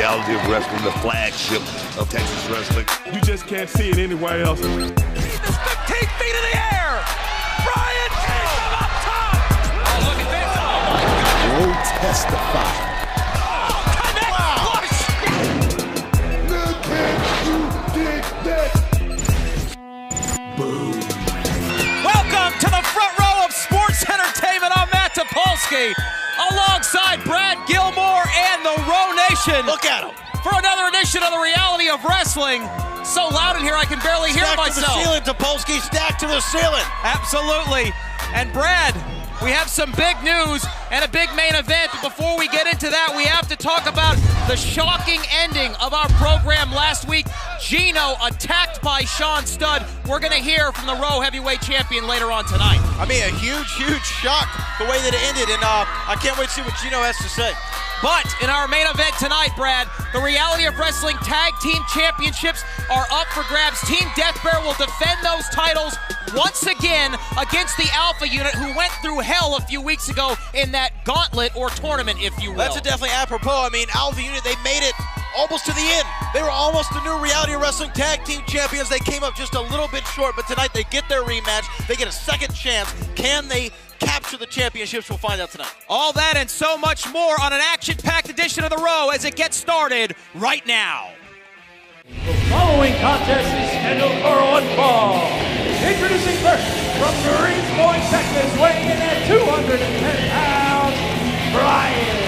reality of wrestling, the flagship of Texas wrestling. You just can't see it anywhere else. He's 15 feet in the air. Brian Cage from up top. Oh, look at this. Oh, my God. Will testify. Welcome to the front row of sports entertainment. I'm Matt Topolsky, alongside Brad Gilmore and the Row Nation. Look at him. For another edition of the Reality of Wrestling. So loud in here I can barely hear myself. Stacked to the ceiling, Topolsky, stacked to the ceiling. Absolutely. And Brad, we have some big news and a big main event. But before we get into that, we have to talk about the shocking ending of our program last week. Gino attacked by Sean Studd. We're going to hear from the Raw Heavyweight Champion later on tonight. I mean, a huge, huge shock the way that it ended, and I can't wait to see what Gino has to say. But in our main event tonight, Brad, the Reality of Wrestling Tag Team Championships are up for grabs. Team Death Bear will defend those titles once again against the Alpha Unit, who went through hell a few weeks ago in that gauntlet or tournament, if you will. That's definitely apropos. I mean, Alpha Unit, they made it almost to the end. They were almost the new Reality of Wrestling Tag Team Champions. They came up just a little bit short, but tonight they get their rematch. They get a second chance. Can they capture the championships? We'll find out tonight. All that and so much more on an action-packed edition of The Row as it gets started right now. The following contest is scheduled for one fall. Introducing first, from Greenspoint, Texas, weighing in at 210 pounds, Brian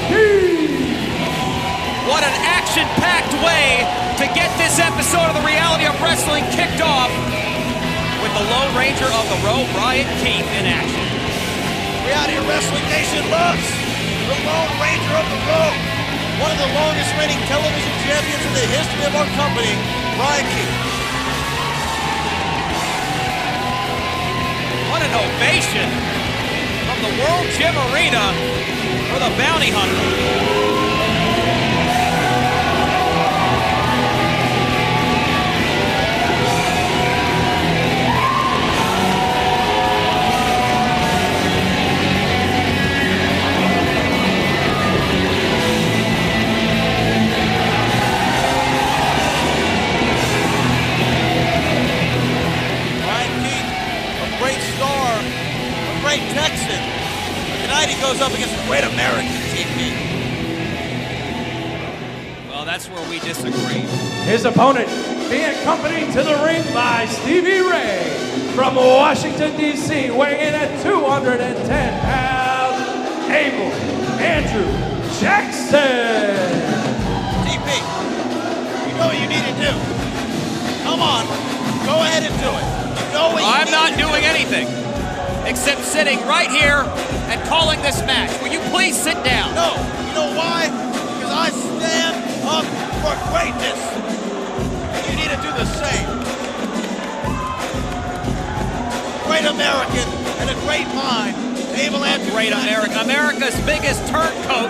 Keith. What an action-packed way to get this episode of the Reality of Wrestling kicked off with the Lone Ranger of the Row, Brian Keith, in action. Reality of Wrestling Nation loves the Lone Ranger of the Row. One of the longest reigning television champions in the history of our company, Brian Keith. What an ovation from the World Gym Arena for the Bounty Hunter. Great Texan. Tonight he goes up against a great American TV. Well, that's where we disagree. His opponent being accompanied to the ring by Stevie Ray from Washington, D.C., weighing in at 210 pounds, Abel Andrew Jackson. TP, you know what you need to do. Come on, go ahead and do it. You know what you I'm need not to doing anything except sitting right here and calling this match. Will you please sit down? No, you know why? Because I stand up for greatness. You need to do the same. Great American and a great mind, Abel Andrew. Great American, America's biggest turncoat.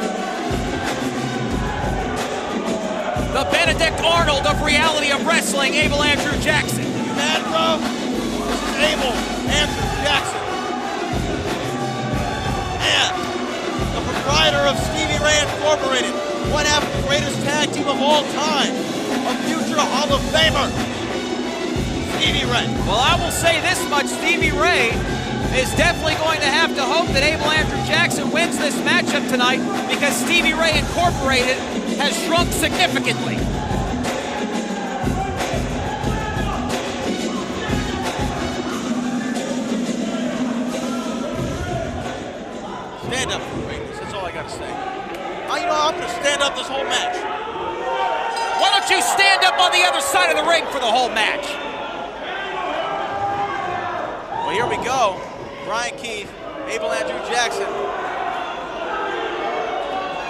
The Benedict Arnold of Reality of Wrestling, Abel Andrew Jackson. You mad, bro? This is Abel Andrew Jackson. The proprietor of Stevie Ray Incorporated, one half of the greatest tag team of all time, a future Hall of Famer, Stevie Ray. Well, I will say this much, Stevie Ray is definitely going to have to hope that Abel Andrew Jackson wins this matchup tonight, because Stevie Ray Incorporated has shrunk significantly. Stand up for greatness, that's all I gotta say. You know, I'm gonna stand up this whole match. Why don't you stand up on the other side of the ring for the whole match? Well, here we go. Brian Keith, Abel Andrew Jackson.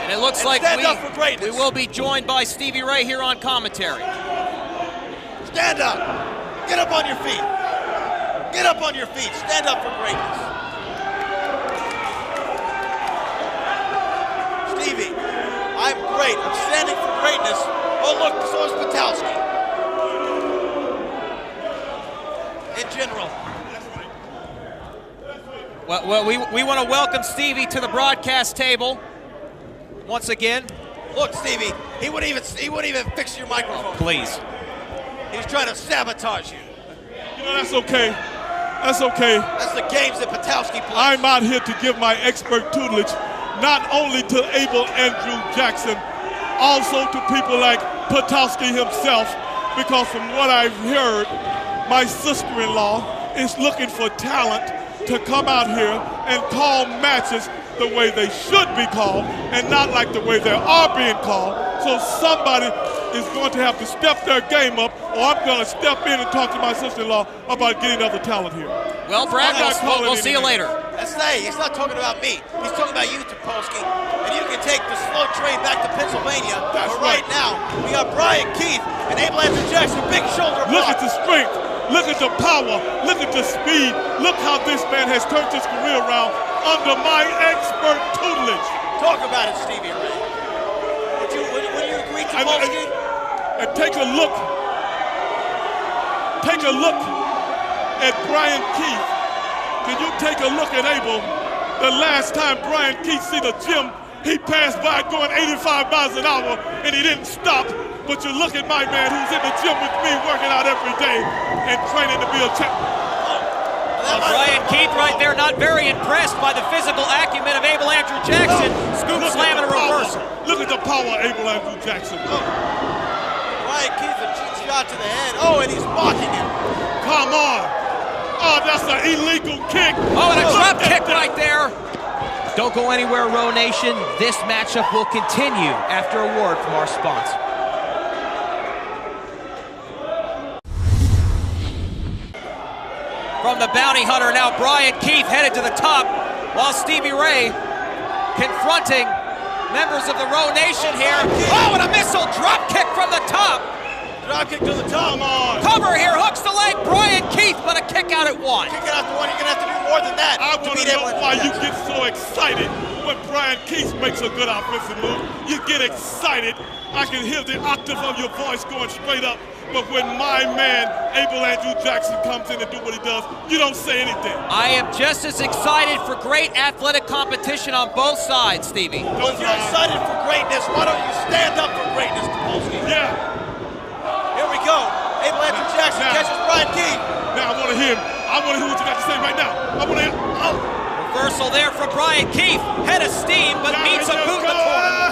And it looks like we will be joined by Stevie Ray here on commentary. Stand up. Get up on your feet. Get up on your feet. Stand up for greatness. Stevie, I'm great. I'm standing for greatness. Oh, look, so is Patowski. In general. Well, we want to welcome Stevie to the broadcast table once again. Look, Stevie, he wouldn't even fix your microphone. Please. He was trying to sabotage you. You know, that's okay. That's okay. That's the games that Patowski plays. I'm out here to give my expert tutelage not only to Abel Andrew Jackson, also to people like Patowski himself, because from what I've heard, my sister-in-law is looking for talent to come out here and call matches the way they should be called and not like the way they are being called. So somebody is going to have to step their game up, or I'm going to step in and talk to my sister-in-law about getting other talent here. Well, Brad, we'll see you later. He's not talking about me. He's talking about you, Topolsky. And you can take the slow train back to Pennsylvania. That's but right now, we got Brian Keith and Abel Andrew Jackson, big shoulder block. Look at the strength. Look at the power. Look at the speed. Look how this man has turned his career around under my expert tutelage. Talk about it, Stevie Ray. Would you agree, Topolsky? And take a look. Take a look at Brian Keith. Can you take a look at Abel? The last time Brian Keith see the gym, he passed by going 85 miles an hour and he didn't stop. But you look at my man who's in the gym with me working out every day and training to be a champion. Brian Keith right there, not very impressed by the physical acumen of Abel Andrew Jackson. Scoop slam and a reversal. Look at the power of Abel Andrew Jackson. Brian Keith, a cheap shot to the head. Oh, and he's blocking him. Come on. Oh, that's an illegal kick. Oh, and a drop kick right there. Don't go anywhere, Row Nation. This matchup will continue after a word from our sponsor. From the bounty hunter, now Brian Keith headed to the top, while Stevie Ray confronting members of the Row Nation here. Oh, and a missile drop kick from the top. Drop kick to the top. Come on. Cover here, hooks the leg, Brian Keith, but a kick out at one. Kick out to one, you're gonna have to do more than that. I want to know why you get so excited when Brian Keith makes a good offensive move. You get excited. I can hear the octave of your voice going straight up. But when my man, Abel Andrew Jackson, comes in and do what he does, you don't say anything. I am just as excited for great athletic competition on both sides, Stevie. Well, if you're excited for greatness, why don't you stand up for greatness, Topolsky? Yeah. Here we go. Abel Andrew Jackson catches Brian Keith. Now I want to hear him. I want to hear what you got to say right now. I want to hear. Oh. Reversal there from Brian Keith. Head of steam, but meets a boot in the corner.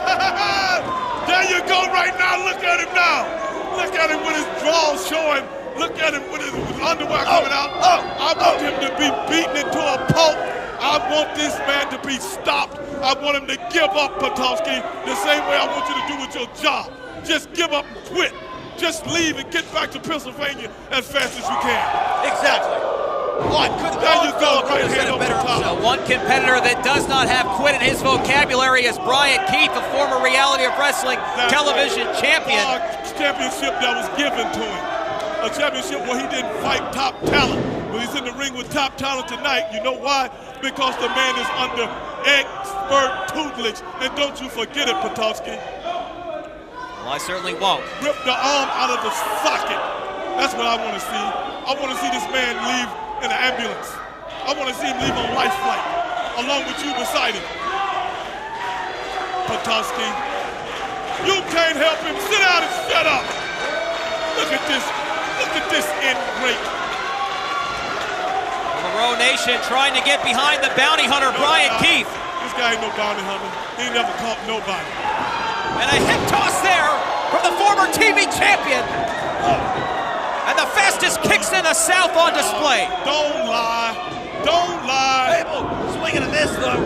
There you go right now. Look at him now. Look at him with his drawers showing. Look at him with his underwear coming out. I want him to be beaten into a pulp. I want this man to be stopped. I want him to give up, Patowski, the same way I want you to do with your job. Just give up and quit. Just leave and get back to Pennsylvania as fast as you can. Exactly. There you go, right hand over the top. So one competitor that does not have quit in his vocabulary is Brian Keith, a former Reality of Wrestling television champion. Championship that was given to him. A championship where he didn't fight top talent. When he's in the ring with top talent tonight, you know why? Because the man is under expert tutelage. And don't you forget it, Patowski. Well, I certainly won't. Rip the arm out of the socket. That's what I want to see. I want to see this man leave in an ambulance. I want to see him leave on life flight, along with you beside him. Patowski, you can't help him. Sit down and shut up. Look at this. Look at this ingrate. The Row Nation trying to get behind the bounty hunter, Brian Keith. This guy ain't no bounty hunter. He ain't never caught nobody. And a hip toss there from the former TV champion. And the fastest kicks in the South on display. Don't lie. Don't lie. Abel swinging a miss, though.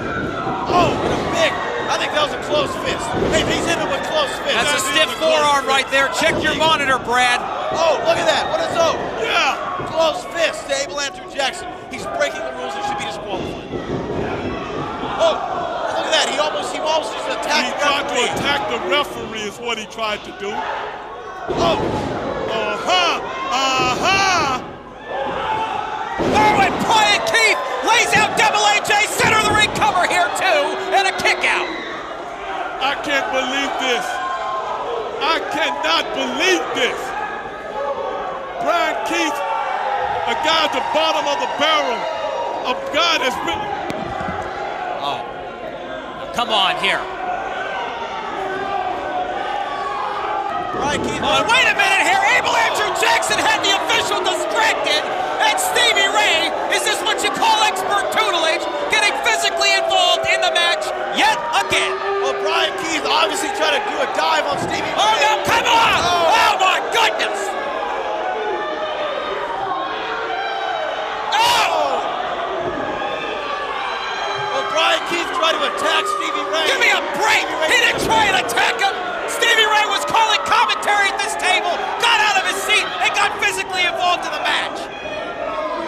Oh, and a big. I think that was a close fist. Hey, he's in it with close fist. That's a stiff forearm right there. Check your monitor, Brad. Oh, look at that. What is that? Yeah. Close fist to Abel Andrew Jackson. He's breaking the rules and should be disqualified. Oh, look at that. He almost just attacked the referee. He tried to attack the referee is what he tried to do. Oh. Oh, and Brian Keith lays out Double AJ, center of the ring cover here too, and a kick out. I can't believe this. I cannot believe this. Brian Keith, a guy at the bottom of the barrel, a guy that's been... Oh, come on here. Brian Keith. Oh, wait a minute here. Abel Andrew Jackson had the official distracted. And Stevie Ray, is this what you call expert tutelage? Getting physically involved in the match yet again. Well, Brian Keith obviously trying to do a dive on Stevie Ray. Oh, no, come on. Oh my goodness. Brian Keith tried to attack Stevie Ray. Give me a break! He didn't try and attack him! Stevie Ray was calling commentary at this table, got out of his seat, and got physically involved in the match.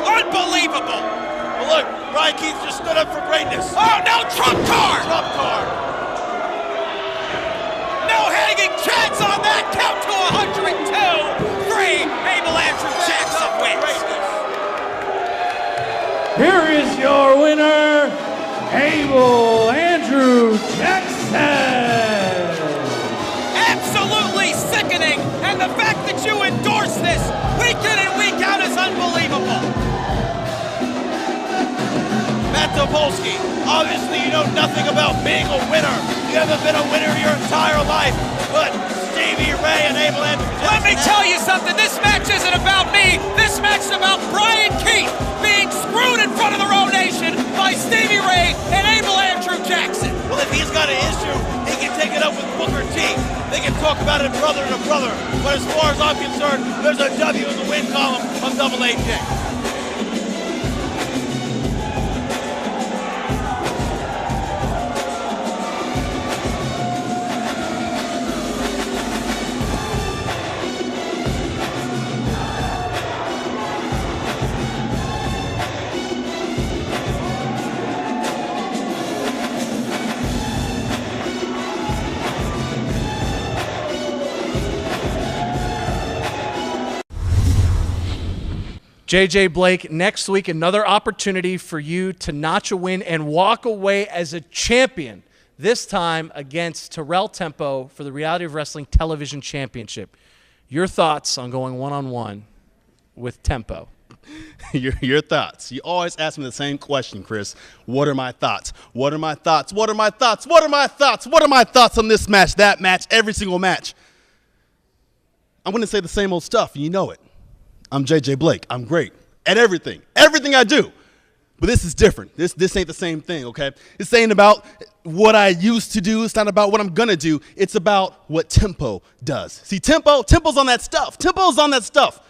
Unbelievable! Well, look, Brian Keith just stood up for greatness. Oh, no, trump card! Trump card. No hanging chance on that! Count to 102! 3, Abel Andrew Jackson wins. Here is your winner, Abel Andrew Jackson. Absolutely sickening, and the fact that you endorse this week in and week out is unbelievable. Matt Topolsky, obviously you know nothing about being a winner. You haven't been a winner your entire life, but Stevie Ray and Abel Andrew Jackson. Let me tell you something, this match isn't about me, this match is about Brian Keith being screwed in front of the Row Nation by Stevie Ray and Abel Andrew Jackson. Well, if he's got an issue, he can take it up with Booker T. They can talk about it brother to brother. But as far as I'm concerned, there's a W in the win column of Double AJ. JJ Blake, next week, another opportunity for you to notch a win and walk away as a champion, this time against Terrell Tempo for the Reality of Wrestling Television Championship. Your thoughts on going one-on-one with Tempo? Your thoughts. You always ask me the same question, Chris. What are my thoughts? What are my thoughts? What are my thoughts? What are my thoughts? What are my thoughts on this match, that match, every single match? I'm going to say the same old stuff, and you know it. I'm JJ Blake. I'm great at everything. Everything I do. But this is different. This ain't the same thing, okay? This ain't about what I used to do. It's not about what I'm going to do. It's about what Tempo does. See, Tempo's on that stuff. Tempo's on that stuff.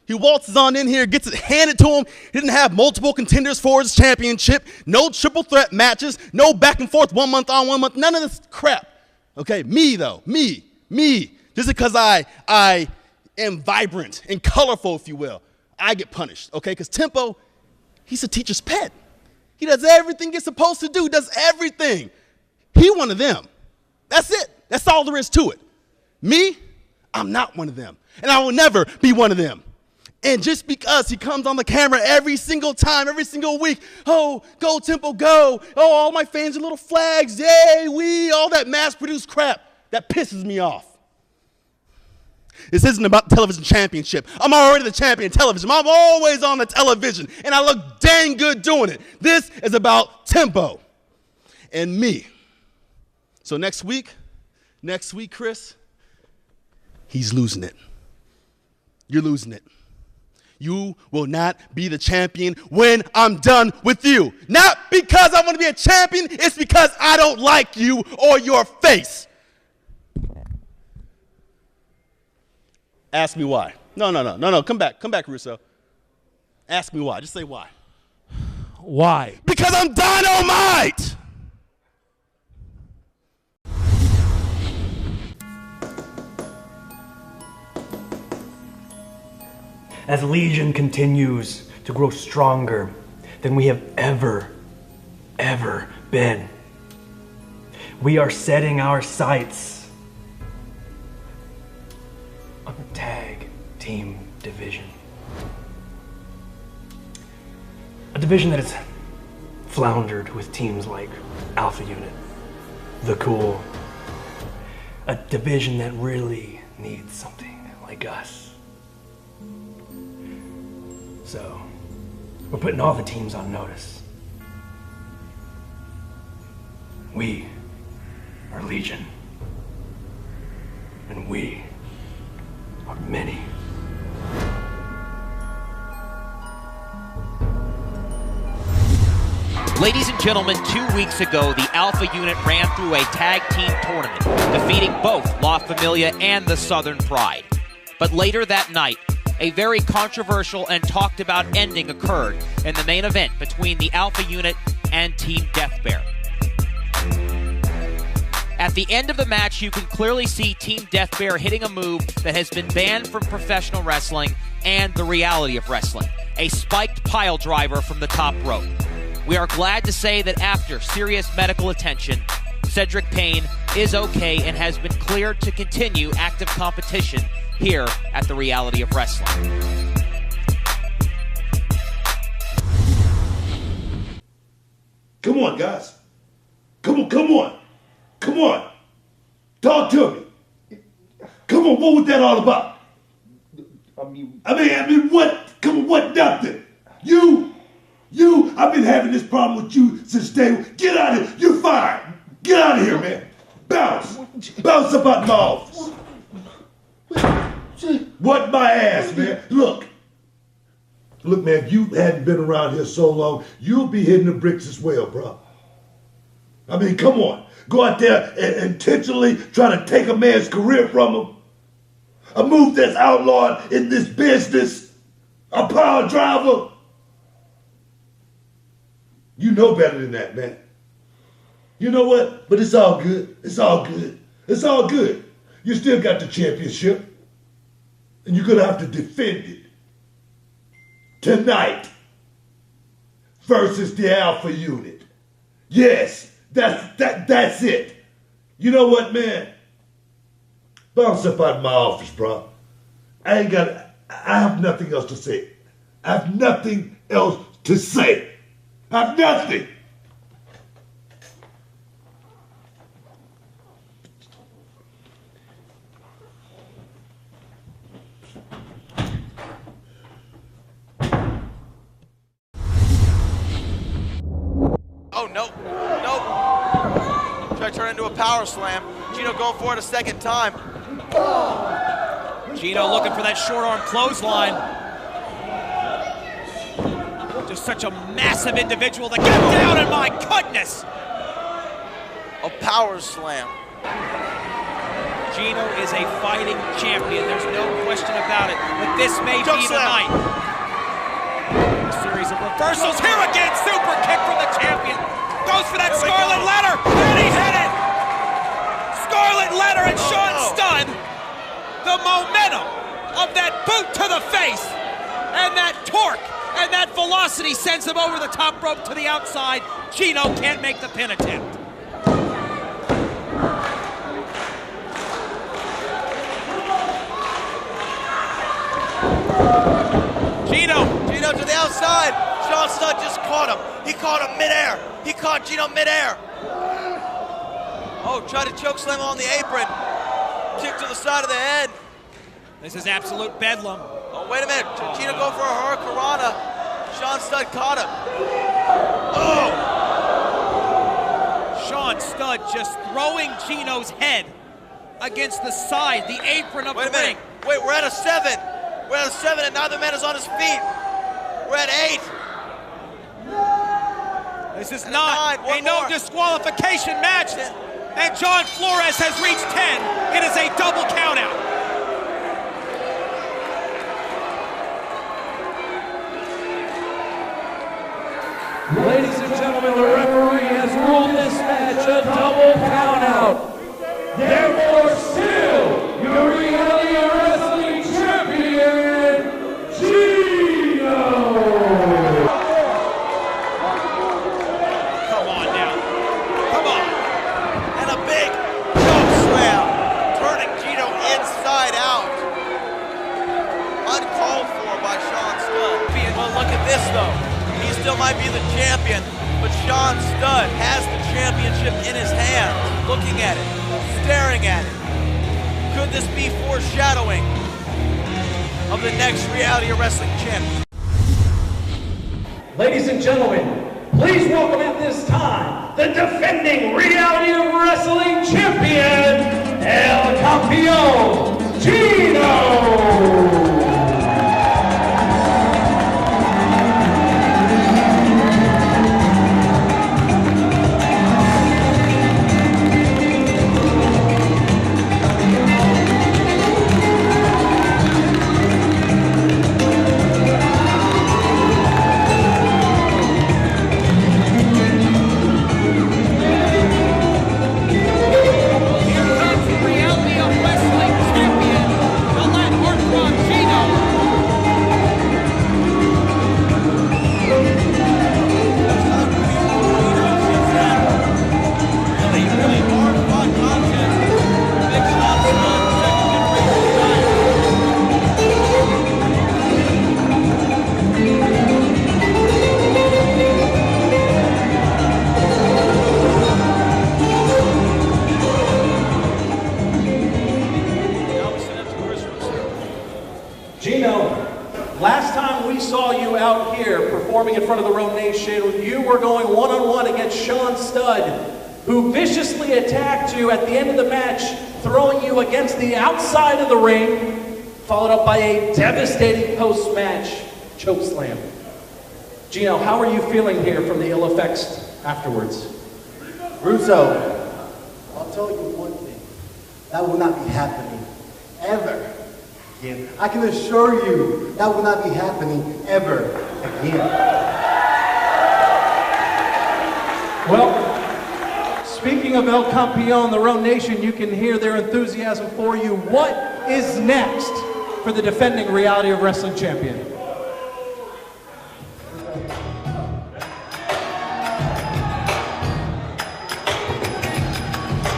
He waltzes on in here, gets it handed to him. He didn't have multiple contenders for his championship. No triple threat matches. No back and forth, 1 month on, 1 month. None of this crap. Okay, me, though. Me. Just because I am vibrant and colorful, if you will, I get punished, okay? Because Tempo, he's a teacher's pet. He does everything he's supposed to do, does everything. He one of them. That's it. That's all there is to it. Me, I'm not one of them. And I will never be one of them. And just because he comes on the camera every single time, every single week, oh, go Tempo, go. Oh, all my fans are little flags, yay, all that mass-produced crap, that pisses me off. This isn't about the television championship. I'm already the champion of television. I'm always on the television, and I look dang good doing it. This is about Tempo and me. So next week, Chris, he's losing it. You're losing it. You will not be the champion when I'm done with you. Not because I want to be a champion, it's because I don't like you or your face. Ask me why. No. Come back, Russo. Ask me why. Just say why. Why? Because I'm dynamite! As Legion continues to grow stronger than we have ever been, we are setting our sights on the tag team division. A division that has floundered with teams like Alpha Unit, The Cool. A division that really needs something like us. So, we're putting all the teams on notice. We are Legion. And we of many. Ladies and gentlemen, 2 weeks ago, the Alpha Unit ran through a tag team tournament, defeating both La Familia and the Southern Pride. But later that night, a very controversial and talked about ending occurred in the main event between the Alpha Unit and Team Death Bear. At the end of the match, you can clearly see Team Death Bear hitting a move that has been banned from professional wrestling and the reality of wrestling, a spiked pile driver from the top rope. We are glad to say that after serious medical attention, Cedric Payne is okay and has been cleared to continue active competition here at the Reality of Wrestling. Come on, guys. Come on. Talk to me. Come on, what was that all about? I mean, what? Come on, what? Nothing. You, I've been having this problem with you since day one. Get out of here. You're fired. Get out of here, man. Bounce. Bounce up out my office. What my ass, man? Look, man, you hadn't been around here so long, you'll be hitting the bricks as well, bro. I mean, come on. Go out there and intentionally try to take a man's career from him. A move that's outlawed in this business. A power driver. You know better than that, man. You know what? But it's all good. It's all good. It's all good. You still got the championship. And you're going to have to defend it. Tonight. Versus the Alpha Unit. Yes, that's it. You know what, man? Bounce up out of my office, bro. I have nothing else to say. I have nothing else to say. I have nothing. Oh, no. Try to turn into a power slam. Gino going for it a second time. Gino looking for that short arm clothesline. Just such a massive individual to get down, and my goodness! A power slam. Gino is a fighting champion, there's no question about it, but this may Jump be the slam. night. A series of reversals, here again, super kick from the champion. Goes for that Scarlet Letter, and he hit it! Scarlet Letter and Sean Studd. The momentum of that boot to the face, and that torque, and that velocity sends him over the top rope to the outside. Gino can't make the pin attempt. Gino to the outside. Sean Studd just caught him. He caught him midair. He caught Gino midair. Oh, tried to choke slam on the apron. Kick to the side of the head. This is absolute bedlam. Oh, wait a minute. Gino go for a Hurricanrana. Sean Studd caught him. Oh! Sean Studd just throwing Gino's head against the side, the apron of the ring. Wait, we're at a 7. We're at a 7 and neither man is on his feet. We're at 8. This is not a no disqualification match. And John Flores has reached 10. It is a double countout. Ladies and gentlemen, the referee has ruled this match a double countout. Therefore, still, your Reality Wrestling Champion, Gino! Come on now. Come on. And a big choke slam, turning Gino inside out. Uncalled for by Sean Studd. Well, look at this though. He still might be the champion, but Sean Studd has the championship in his hand, looking at it, staring at it. Could this be foreshadowing of the next Reality of Wrestling champion? Ladies and gentlemen, please welcome at this time the defending Reality of Wrestling Champion, El Campeón, Gino! Gino, last time we saw you out here performing in front of the Road Nation, you were going one-on-one against Sean Studd, who viciously attacked you at the end of the match, throwing you against the outside of the ring, followed up by a devastating post-match chokeslam. Gino, how are you feeling here from the ill effects afterwards? Russo, I'll tell you one thing. That will not be happening ever again. I can assure you that will not be happening ever again. Well, speaking of El Campeon, the Road Nation, you can hear their enthusiasm for you. What is next for the defending Reality of Wrestling champion?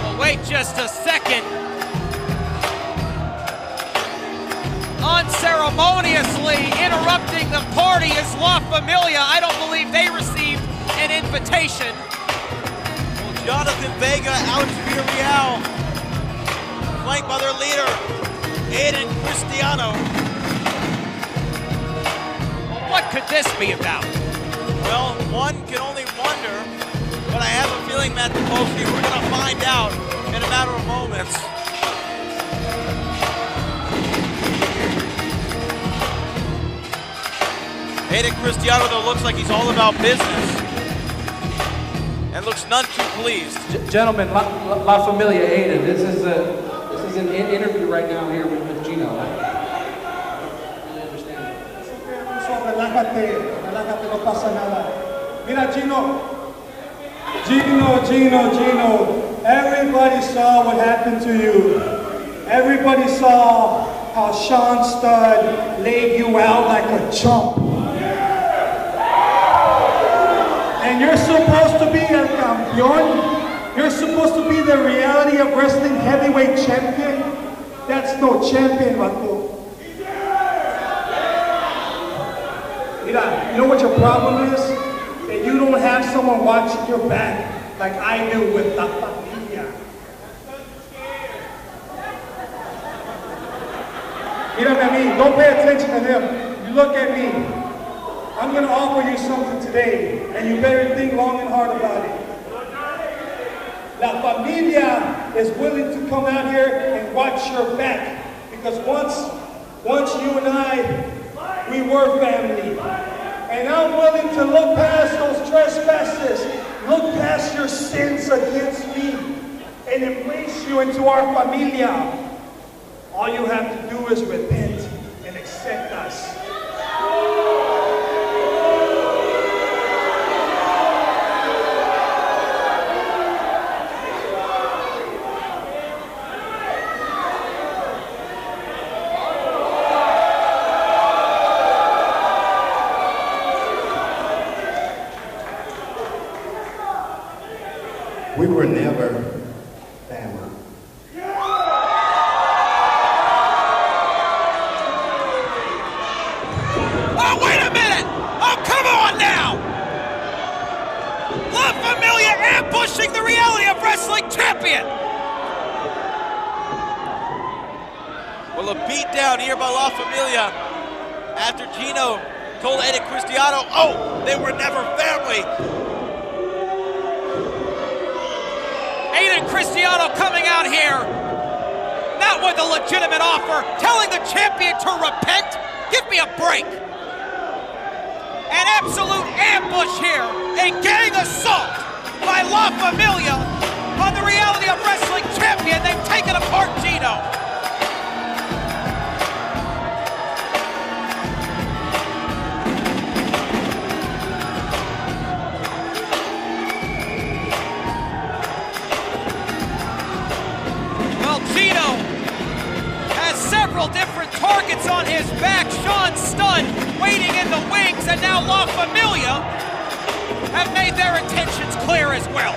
Well, wait just a second. Unceremoniously interrupting the party is La Familia. I don't believe they received an invitation. Well, Jonathan Vega, Alex Villarreal, flanked by their leader, Aiden Cristiano. What could this be about? Well, one can only wonder, but I have a feeling, Matt Topolsky, we're going to find out in a matter of moments. Aiden Cristiano, though, looks like he's all about business and looks none too pleased. Gentlemen, La Familia, Aiden, this is an interview right now here with Gino. I understand. Relájate, no pasa nada. Mira, Gino, everybody saw what happened to you. Everybody saw how Sean Studd laid you out like a chump. And you're supposed to be El Campeón. You're supposed to be the Reality of Wrestling heavyweight champion. That's no champion, Vato. Mira, you know what your problem is? That you don't have someone watching your back like I do with La Familia. Mírame a mí, don't pay attention to them. You look at me. I'm going to offer you something today, and you better think long and hard about it. La Familia is willing to come out here and watch your back, because once you and I, we were family. And I'm willing to look past those trespasses, look past your sins against me, and embrace you into our familia. All you have to do is repent and accept us. We were never family. Oh, wait a minute! Oh, come on now! La Familia ambushing the Reality of Wrestling champion! Well, a beatdown here by La Familia after Gino told Eddie Cristiano, oh, they were never family. Aiden Cristiano coming out here. Now out with a legitimate offer, telling the champion to repent? Give me a break. An absolute ambush here. A gang assault by La Familia on the Reality of Wrestling champion. They've taken apart Gino. Well, Gino has several different targets on his back. Sean stunned, waiting in the wings, and now La Familia have made their intentions clear as well.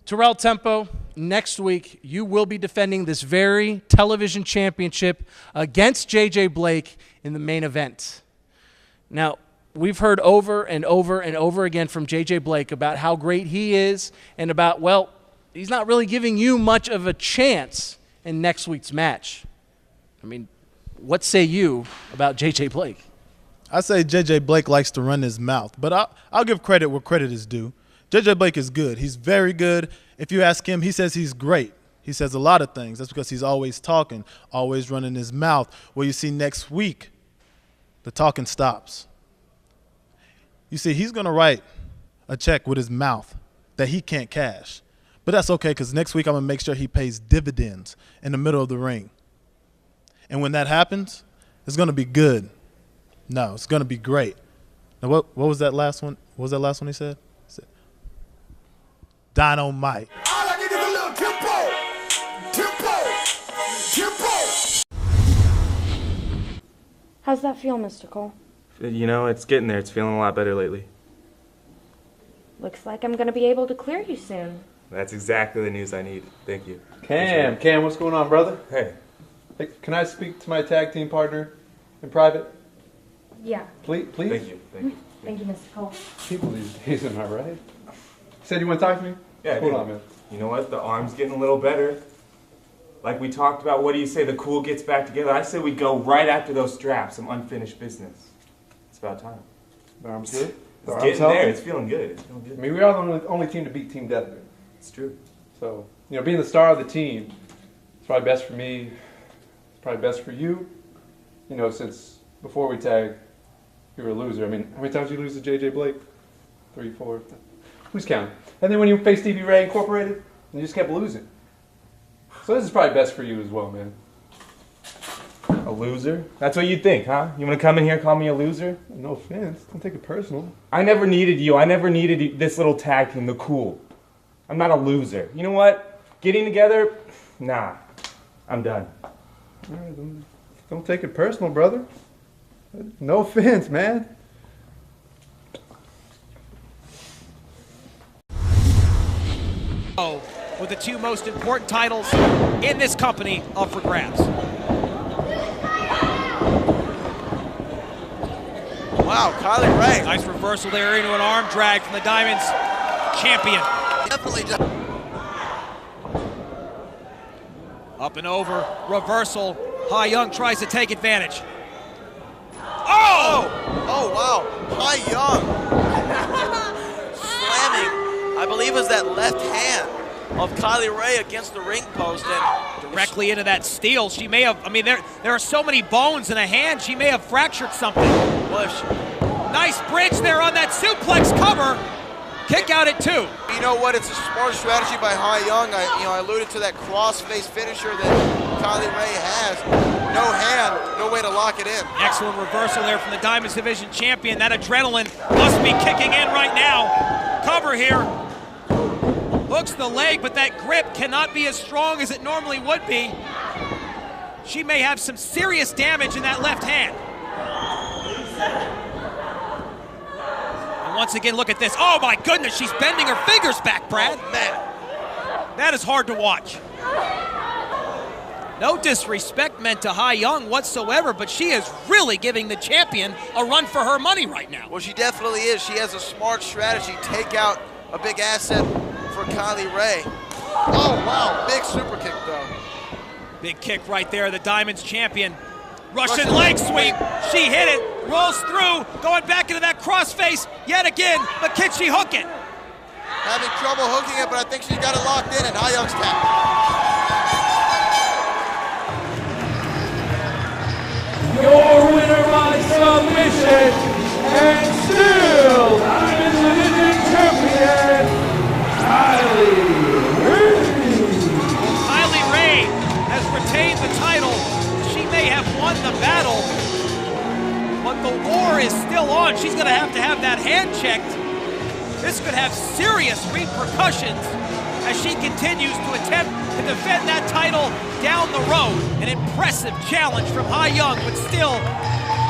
Terrell Tempo, next week you will be defending this very television championship against JJ Blake in the main event. Now, we've heard over and over and over again from JJ Blake about how great he is and about, well, he's not really giving you much of a chance in next week's match. I mean, what say you about JJ Blake? I say JJ Blake likes to run his mouth, but I'll give credit where credit is due. JJ Blake is good. He's very good. If you ask him, he says he's great. He says a lot of things. That's because he's always talking, always running his mouth. Well, you see, next week, the talking stops. You see, he's going to write a check with his mouth that he can't cash. But that's okay, because next week I'm going to make sure he pays dividends in the middle of the ring. And when that happens, it's going to be good. No, it's going to be great. Now, what was that last one? What was that last one he said? He said Dynamite. All I need is a little tempo. How's that feel, Mr. Cole? You know, it's getting there. It's feeling a lot better lately. Looks like I'm going to be able to clear you soon. That's exactly the news I need. Thank you. Cam, what's going on, brother? Hey. Hey, can I speak to my tag team partner in private? Yeah. Please? Thank you. Thank you, Mr. Cole. People these days, am I right? Said you want to talk to me? Yeah, Hold on, man. You know what? The arm's getting a little better. Like we talked about, what do you say? The cool gets back together. I say we go right after those straps, some unfinished business. It's about time. The arm's good? It's getting there. It's feeling good. I mean, we are the only team to beat Team Deathmatch. It's true. So, you know, being the star of the team, it's probably best for me. It's probably best for you. You know, since before we tagged, you were a loser. I mean, how many times did you lose to JJ Blake? 3, 4. Who's counting? And then when you faced Stevie Ray Incorporated, you just kept losing. So this is probably best for you as well, man. A loser? That's what you think, huh? You want to come in here and call me a loser? No offense. Don't take it personal. I never needed you. I never needed this little tag team, the cool. I'm not a loser. You know what? Getting together? Nah. I'm done. All right, don't take it personal, brother. No offense, man. With the two most important titles in this company up for grabs. Wow, Kylie Ray. Nice reversal there into an arm drag from the Diamonds champion. Definitely. Up and over, reversal. Hai Young tries to take advantage. Oh! Oh, wow. Hai Young. Slamming, I believe it was that left hand of Kylie Ray against the ring post. And directly into that steel. She may have, I mean, there are so many bones in a hand, she may have fractured something. Nice bridge there on that suplex cover. Kick out at 2. You know what? It's a smart strategy by Hai Young. I alluded to that cross-face finisher that Kylie Ray has. No hand, no way to lock it in. Excellent reversal there from the Diamonds Division champion. That adrenaline must be kicking in right now. Cover here. Hooks the leg, but that grip cannot be as strong as it normally would be. She may have some serious damage in that left hand. And once again, look at this. Oh my goodness, she's bending her fingers back, Brad. Oh, man. That is hard to watch. No disrespect meant to Hai Young whatsoever, but she is really giving the champion a run for her money right now. Well, she definitely is. She has a smart strategy. Take out a big asset for Kylie Ray. Oh, wow. Big super kick, though. Big kick right there. The Diamonds champion Russian leg sweep. She hit it, rolls through, going back into that crossface yet again, but can she hook it? Having trouble hooking it, but I think she's got it locked in, and Ha Young's tap. Your winner by submission, and still Diamond Division Champion, Kylie Ray has retained the title. She may have won the battle, but the war is still on. She's going to have that hand checked. This could have serious repercussions as she continues to attempt to defend that title down the road. An impressive challenge from Ha Young, but still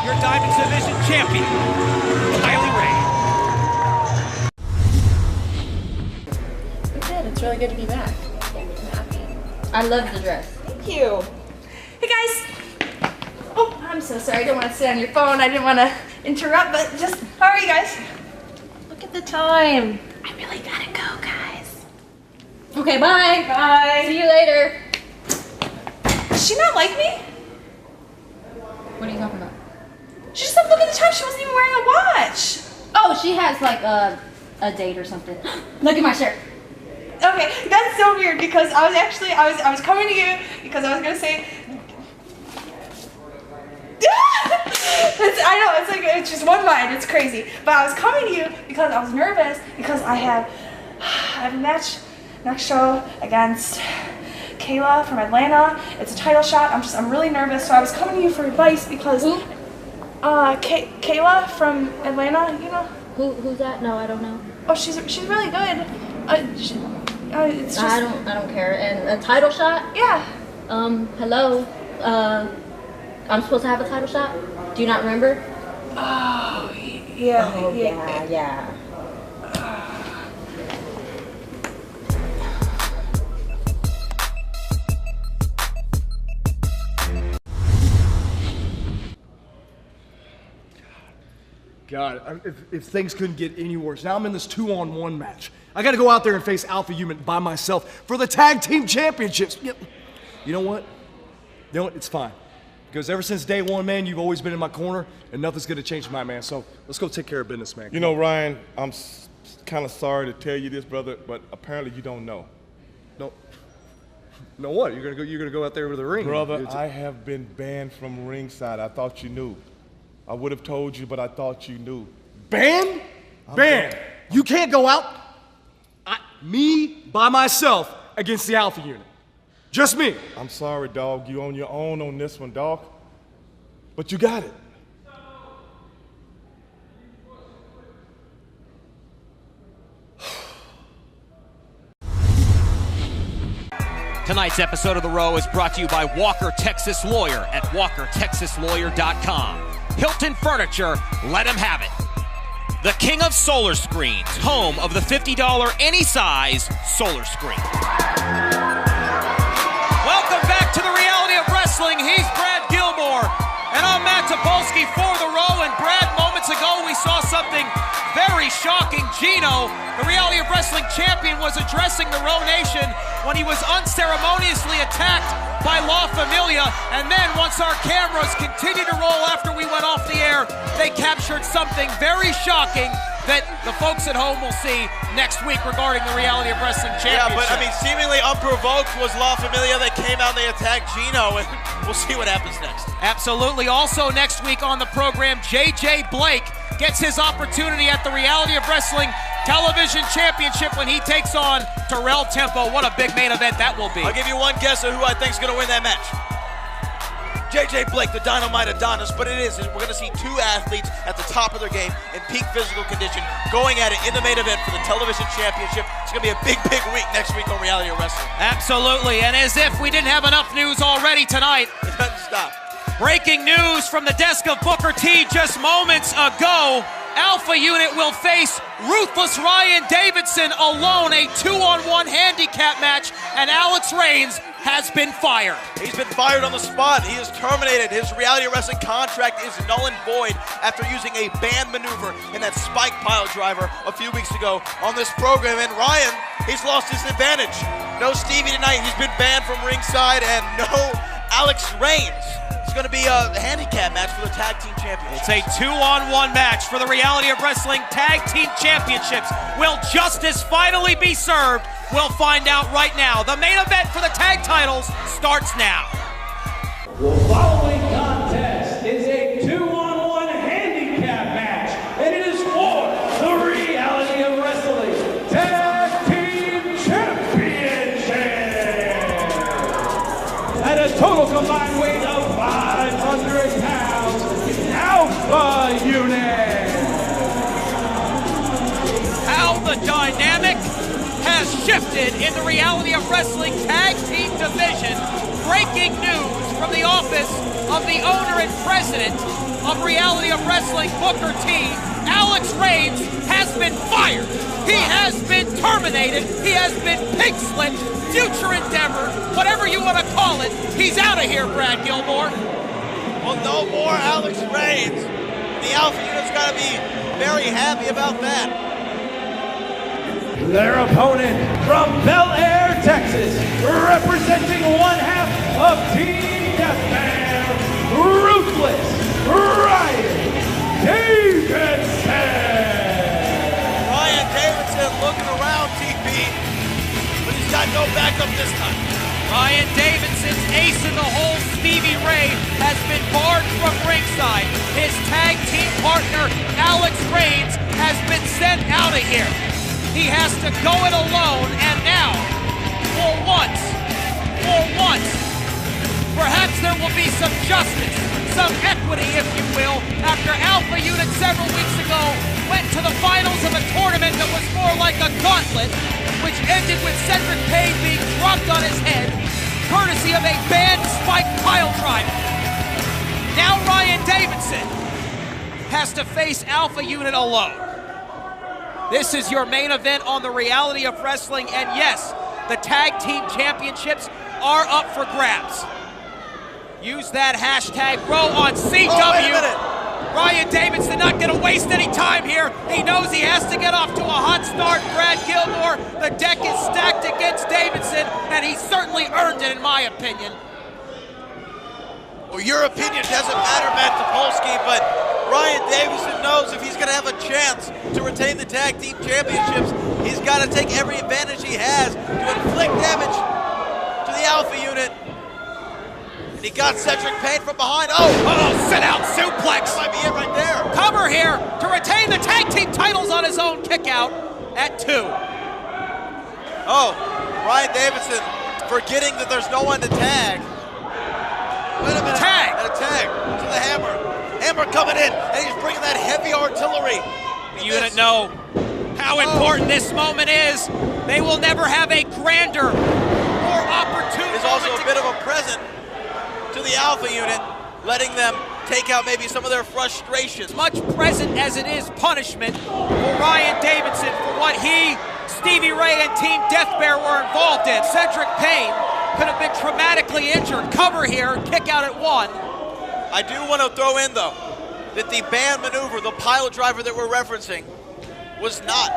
your Diamond Division champion, Kylie Ray. It's good. It's really good to be back. I'm happy. I love the dress. Thank you. Hey guys. Oh, I'm so sorry. I didn't want to sit on your phone. I didn't want to interrupt, but just, how are you guys? Look at the time. I really gotta go, guys. Okay, bye. Bye. See you later. Does she not like me? What are you talking about? She just said, look at the time. She wasn't even wearing a watch. Oh, she has like a date or something. Look at my shirt. Okay, that's so weird because I was coming to you because I was gonna say. I know, it's like, it's just one line, it's crazy. But I was coming to you because I was nervous because I have a match next show against Kayla from Atlanta. It's a title shot. I'm really nervous, so I was coming to you for advice because Kayla from Atlanta, you know? Who's that? No, I don't know. Oh, she's really good. It's just, I don't care. And a title shot? Yeah. Hello. I'm supposed to have a title shot? Do you not remember? Oh, yeah. Oh, yeah. God, if things couldn't get any worse. Now I'm in this 2-on-1 match. I got to go out there and face Alpha Human by myself for the tag team championships. You know what? It's fine. Because ever since day one, man, you've always been in my corner, and nothing's going to change my man. So let's go take care of business, man. You know, Ryan, I'm kind of sorry to tell you this, brother, but apparently you don't know. No what? You're gonna go out there with the ring, brother. I have been banned from ringside. I thought you knew. I would have told you, but I thought you knew. Banned? Banned. You can't go out. Me by myself against the Alpha Unit. Just me. I'm sorry, dog. You on your own on this one, dog. But you got it. Tonight's episode of The Row is brought to you by Walker Texas Lawyer at WalkerTexasLawyer.com. Hilton Furniture, let him have it. The king of solar screens, home of the $50 any size solar screen. Welcome back to the reality of wrestling. He's Brad Gilmore, and I'm Matt Topolsky for The Row. And Brad, moments ago we saw something very shocking. Gino, the reality of wrestling champion, was addressing the Row Nation when he was unceremoniously attacked by La Familia, and then once our cameras continued to roll after we went off the air, they captured something very shocking that the folks at home will see next week regarding the reality of wrestling championship. Yeah, but I mean, seemingly unprovoked was La Familia. They came out and they attacked Gino, and we'll see what happens next. Absolutely. Also next week on the program, JJ Blake gets his opportunity at the reality of wrestling television championship when he takes on Terrell Tempo. What a big main event that will be. I'll give you one guess of who I think is going to win that match. JJ Blake, the Dynamite Adonis, but we're going to see two athletes at the top of their game in peak physical condition going at it in the main event for the television championship. It's going to be a big, big week next week on Reality of Wrestling. Absolutely, and as if we didn't have enough news already tonight. It doesn't stop. Breaking news from the desk of Booker T just moments ago. Alpha Unit will face Ruthless Ryan Davidson alone, a 2-on-1 handicap match, and Alex Reigns has been fired. He's been fired on the spot. He is terminated. His reality wrestling contract is null and void after using a banned maneuver in that spike pile driver a few weeks ago on this program. And Ryan, he's lost his advantage. No Stevie tonight. He's been banned from ringside, and no Alex Reigns. It's going to be a handicap match for the Tag Team Championships. It's a 2-on-1 match for the Reality of Wrestling Tag Team Championships. Will justice finally be served? We'll find out right now. The main event for the tag titles starts now. The following contest is a 2-on-1 handicap match, and it is for the Reality of Wrestling Tag Team Championship. At a total combined weight of 500 pounds, Alpha Unit. How the dynamic has shifted in the Reality of Wrestling Tag Team Division. Breaking news from the office of the owner and president of Reality of Wrestling, Booker T. Alex Reigns has been fired. He has been terminated. He has been pig slipped. Future endeavor, whatever you want to call it, he's out of here, Brad Gilmore. Well, no more Alex Reigns. The Alpha Unit's got to be very happy about that. Their opponent from Bel Air, Texas, representing one half of Team Deathmatch, Ruthless Ryan Davidson. Ryan Davidson looking around, TP, but he's got no backup this time. Ryan Davidson's ace in the hole, Stevie Ray, has been barred from ringside. His tag team partner, Alex Reigns, has been sent out of here. He has to go it alone, and now, for once, perhaps there will be some justice, some equity, if you will, after Alpha Unit several weeks ago went to the finals of a tournament that was more like a gauntlet, which ended with Cedric Payne being dropped on his head, courtesy of a banned spike pile driver. Now Ryan Davidson has to face Alpha Unit alone. This is your main event on the Reality of Wrestling, and yes, the Tag Team Championships are up for grabs. Use that hashtag Row on CW. Oh, wait a minute. Ryan Davidson not going to waste any time here. He knows he has to get off to a hot start. Brad Gilmore, the deck is stacked against Davidson, and he certainly earned it, in my opinion. Well, your opinion doesn't matter, Matt Topolsky, but Ryan Davidson knows if he's going to have a chance to retain the Tag Team Championships, he's got to take every advantage he has to inflict damage to the Alpha Unit. And he got Cedric Payne from behind. Oh, sit-out suplex. That might be it right there. Cover here to retain the tag team titles on his own kickout at 2. Oh, Ryan Davidson forgetting that there's no one to tag. Wait a minute. Tag. And a tag to the Hammer. Hammer coming in, and he's bringing that heavy artillery. The unit know how important this moment is. They will never have a grander, more opportune There's also a bit of a present to the Alpha Unit, letting them take out maybe some of their frustrations. Much present as it is punishment for Ryan Davidson for what he, Stevie Ray, and Team Death Bear were involved in. Cedric Payne could have been traumatically injured. Cover here, kick out at 1. I do want to throw in, though, that the band maneuver, the pile driver that we're referencing, was not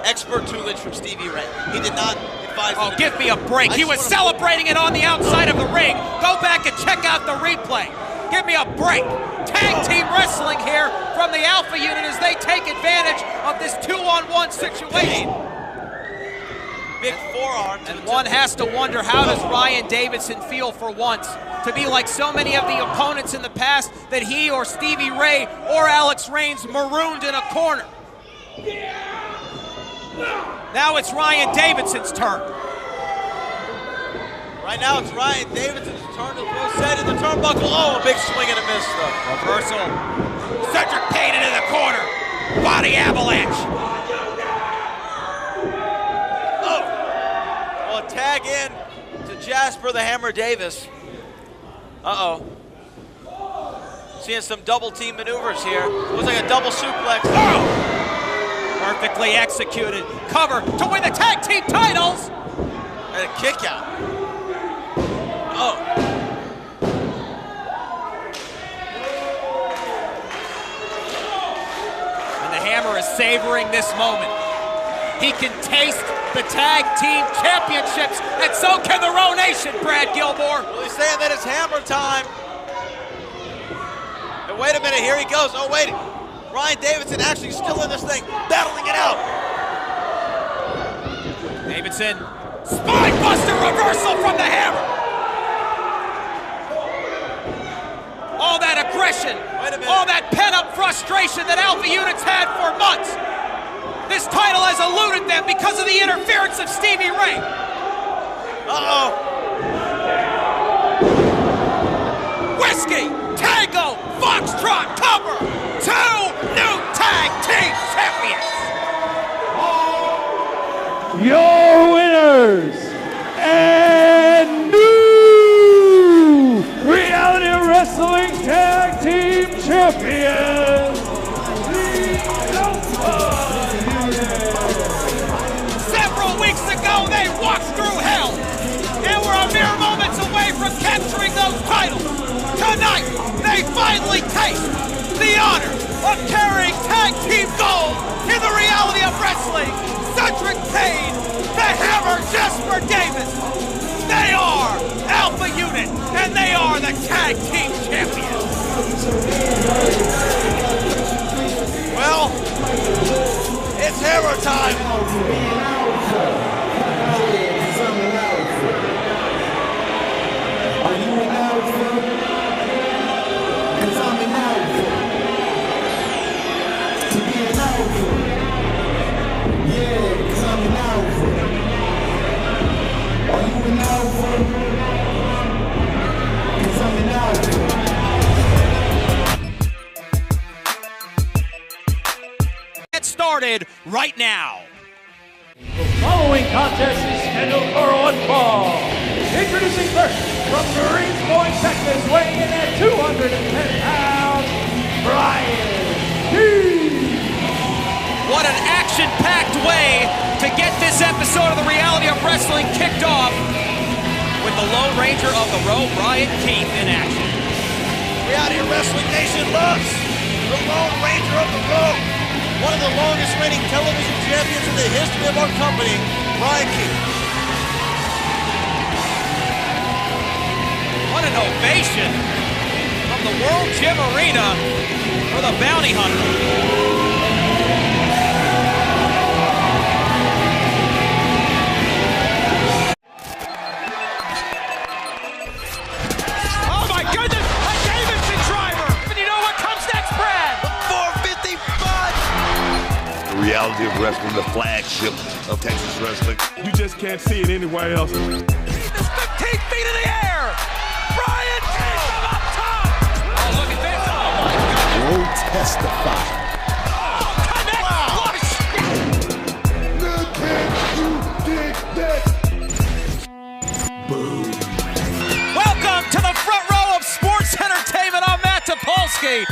expert toolage from Stevie Ray. He did not advise. Oh, give me a break. He was celebrating it on the outside of the ring. Go back and check out the replay. Give me a break. Tag team wrestling here from the Alpha Unit as they take advantage of this 2-on-1 situation. Big forearm. And one has to wonder, how does Ryan Davidson feel for once to be like so many of the opponents in the past that he or Stevie Ray or Alex Reigns marooned in a corner? Now it's Ryan Davidson's turn. Right now it's Ryan Davidson's turn to throw set in the turnbuckle. Oh, a big swing and a miss, though. Reversal. Cedric Payne into the corner. Body avalanche. Oh. Well, tag in to Jasper the Hammer Davis. Uh-oh. Seeing some double team maneuvers here. Looks like a double suplex. Oh! Perfectly executed. Cover to win the tag team titles. And a kick out. Oh. And the Hammer is savoring this moment. He can taste the tag team championships, and so can the Row Nation, Brad Gilmore. Well, he's saying that it's Hammer time. And wait a minute, here he goes. Oh, wait. Ryan Davidson actually still in this thing, battling it out. Davidson, spine buster reversal from the Hammer. All that aggression, all that pent-up frustration that Alpha Unit's had for months. This title has eluded them because of the interference of Stevie Ray. Uh-oh. Whiskey, Tango, Foxtrot, cover. 2 new tag team champions. Your winners and new Reality Wrestling Tag Team Champions, Several weeks ago, they walked through hell and were a mere moments away from capturing those titles. Tonight, they finally taste the honor of carrying tag team gold in the Reality of Wrestling. Cedric Payne, the Hammer, Jesper Davis. They are Alpha Unit, and they are the tag team champions. Well, it's Hammer time. Get started right now. The following contest is scheduled for one fall. Introducing first, from Greenspoint, Texas, weighing in at 210 pounds, Brian Keith. What an action-packed way to get this episode of the Reality of Wrestling kicked off with the Lone Ranger of the Row, Brian Keith, in action. Reality of Wrestling Nation loves the Lone Ranger of the Row. One of the longest reigning television champions in the history of our company, Brian Keith. What an ovation from the World Gym Arena for the Bounty Hunter. Reality of Wrestling, the flagship of Texas wrestling. You just can't see it anywhere else. Keith is 15 feet in the air. Brian Keith from up top. Oh, look at this. Oh, my God. Will testify. Oh, connect flush. Look at you did that. Boom. Welcome to the front row of sports entertainment. I'm Matt Topolsky,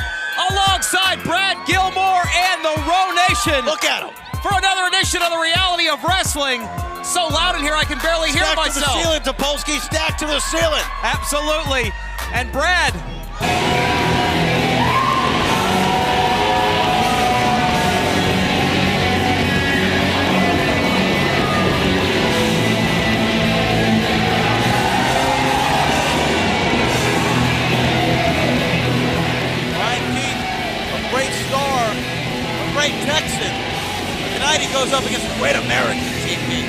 alongside Brad Gilmore and the Row Nation. Look at him. For another edition of the Reality of Wrestling. So loud in here I can barely hear myself. Stacked to the ceiling, Topolsky, stacked to the ceiling. Absolutely. And Brad. Great Texan. Tonight he goes up against a great American TV.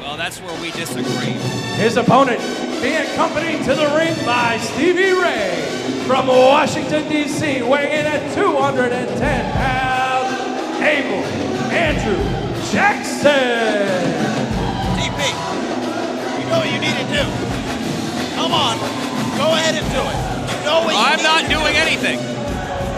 Well, that's where we disagree. His opponent being accompanied to the ring by Stevie Ray from Washington, D.C., weighing in at 210 pounds, Abel Andrew Jackson. DP, you know what you need to do. Come on, go ahead and do it. You know what you I'm need not to doing do. anything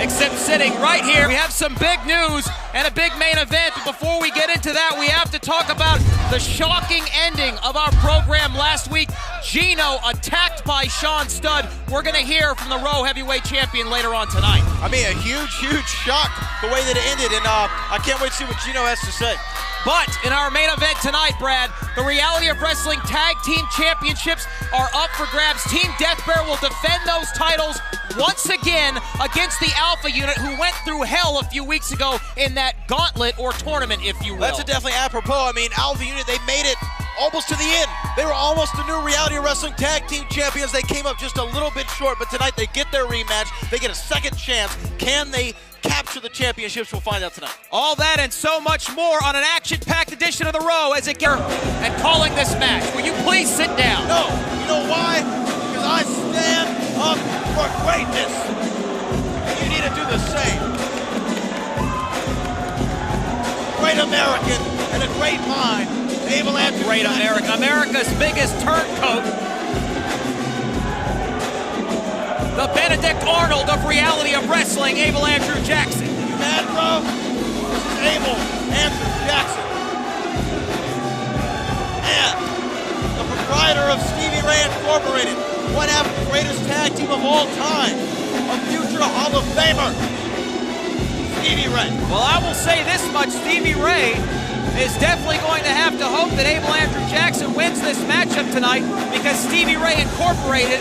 except sitting right here. We have some big news and a big main event. But before we get into that, we have to talk about the shocking ending of our program last week. Gino attacked by Sean Studd. We're going to hear from the Row Heavyweight Champion later on tonight. I mean, a huge, huge shock the way that it ended, and I can't wait to see what Gino has to say. But in our main event tonight, Brad, the Reality of Wrestling Tag Team Championships are up for grabs. Team Death Bear will defend those titles once again against the Alpha Unit, who went through hell a few weeks ago in that gauntlet or tournament, if you will. That's definitely apropos. I mean, Alpha Unit, they made it almost to the end. They were almost the new Reality Wrestling Tag Team Champions. They came up just a little bit short, but tonight they get their rematch. They get a second chance. Can they capture the championships? We'll find out tonight. All that and so much more on an action-packed edition of The Row as it gets and calling this match. Will you please sit down? No, you know why? Because I stand up for greatness. You need to do the same. Great American and a great mind. Abel Andrew Great Jackson. American. America's biggest turncoat. The Benedict Arnold of reality of wrestling, Abel Andrew Jackson. You mad, bro? This is Abel Andrew Jackson. And the proprietor of Stevie Ray Incorporated. One half of the greatest tag team of all time. A future Hall of Famer. Stevie Ray. Well, I will say this much, Stevie Ray is definitely going to have to hope that Abel Andrew Jackson wins this matchup tonight because Stevie Ray Incorporated